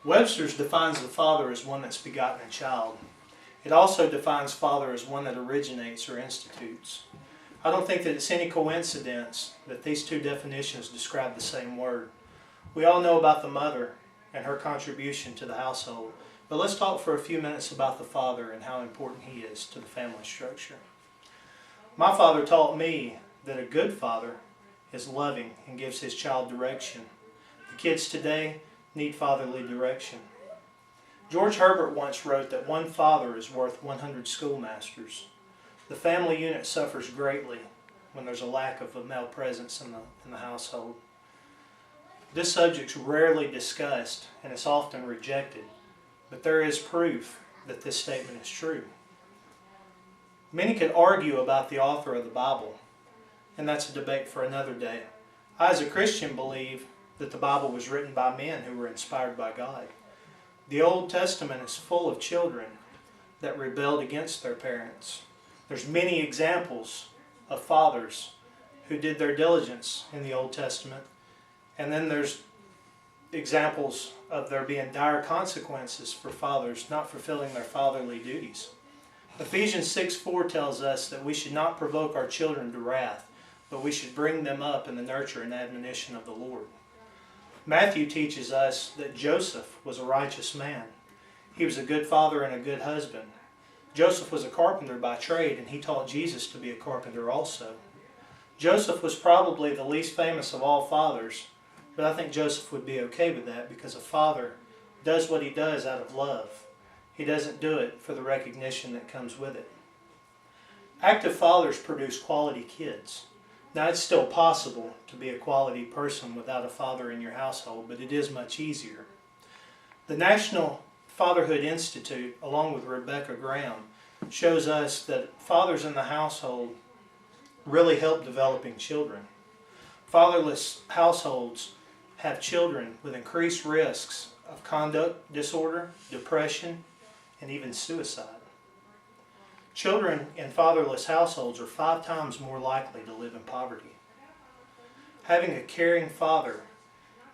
Webster's defines the father as one that's begotten a child. It also defines father as one that originates or institutes. I don't think that it's any coincidence that these two definitions describe the same word. We all know about the mother and her contribution to the household, but let's talk for a few minutes about the father and how important he is to the family structure. My father taught me that a good father is loving and gives his child direction. The kids today need fatherly direction. George Herbert once wrote that one father is worth 100 schoolmasters. The family unit suffers greatly when there's a lack of a male presence in the household. This subject's rarely discussed and it's often rejected, but there is proof that this statement is true. Many could argue about the author of the Bible, and that's a debate for another day. I, as a Christian, believe that the Bible was written by men who were inspired by God. The Old Testament is full of children that rebelled against their parents. There's many examples of fathers who did their diligence in the Old Testament, and then there's examples of there being dire consequences for fathers not fulfilling their fatherly duties. Ephesians 6:4 tells us that we should not provoke our children to wrath, but we should bring them up in the nurture and admonition of the Lord. Matthew teaches us that Joseph was a righteous man. He was a good father and a good husband. Joseph was a carpenter by trade, and he taught Jesus to be a carpenter also. Joseph was probably the least famous of all fathers, but I think Joseph would be okay with that because a father does what he does out of love. He doesn't do it for the recognition that comes with it. Active fathers produce quality kids. Now, it's still possible to be a quality person without a father in your household, but it is much easier. The National Fatherhood Institute, along with Rebecca Graham, shows us that fathers in the household really help developing children. Fatherless households have children with increased risks of conduct disorder, depression, and even suicide. Children in fatherless households are 5 times more likely to live in poverty. Having a caring father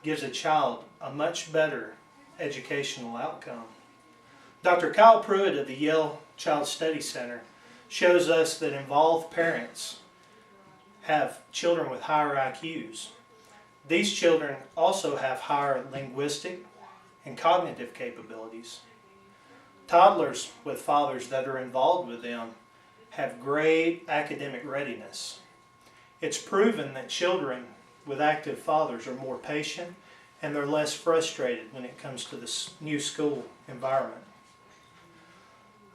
gives a child a much better educational outcome. Dr. Kyle Pruitt of the Yale Child Study Center shows us that involved parents have children with higher IQs. These children also have higher linguistic and cognitive capabilities. Toddlers with fathers that are involved with them have great academic readiness. It's proven that children with active fathers are more patient and they're less frustrated when it comes to the new school environment.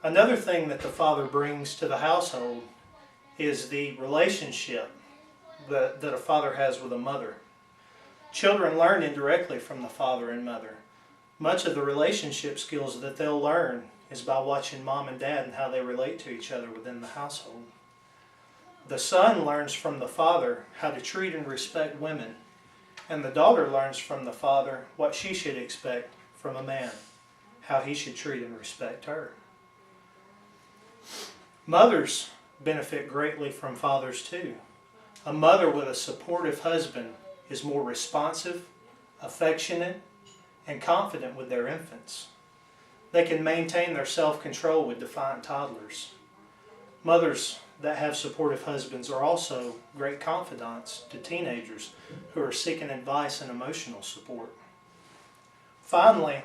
Another thing that the father brings to the household is the relationship that a father has with a mother. Children learn indirectly from the father and mother. Much of the relationship skills that they'll learn is by watching mom and dad and how they relate to each other within the household. The son learns from the father how to treat and respect women, and the daughter learns from the father what she should expect from a man, how he should treat and respect her. Mothers benefit greatly from fathers too. A mother with a supportive husband is more responsive, affectionate, and confident with their infants. They can maintain their self-control with defiant toddlers. Mothers that have supportive husbands are also great confidants to teenagers who are seeking advice and emotional support. Finally,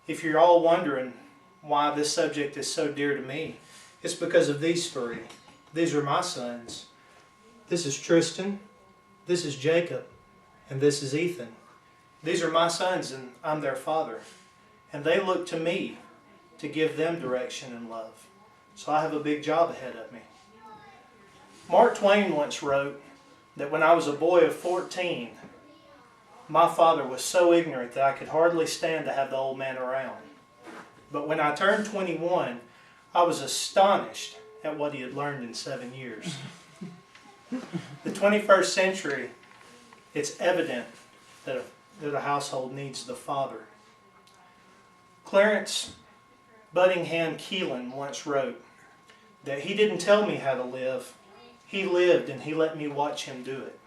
if you're all wondering why this subject is so dear to me, it's because of these 3. These are my sons. This is Tristan, this is Jacob, and this is Ethan. These are my sons and I'm their father. And they look to me to give them direction and love. So I have a big job ahead of me. Mark Twain once wrote that when I was a boy of 14, my father was so ignorant that I could hardly stand to have the old man around. But when I turned 21, I was astonished at what he had learned in 7 years. The 21st century, it's evident that a household needs the father. Clarence Buddingham Keelan once wrote that he didn't tell me how to live, he lived and he let me watch him do it.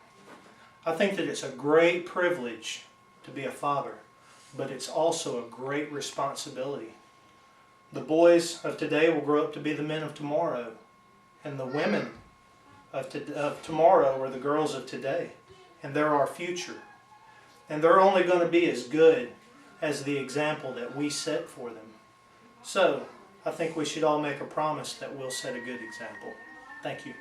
I think that it's a great privilege to be a father. but it's also a great responsibility. The boys of today will grow up to be the men of tomorrow, and the women of tomorrow are the girls of today, and they're our future. And they're only going to be as good as the example that we set for them. So, I think we should all make a promise that we'll set a good example. Thank you.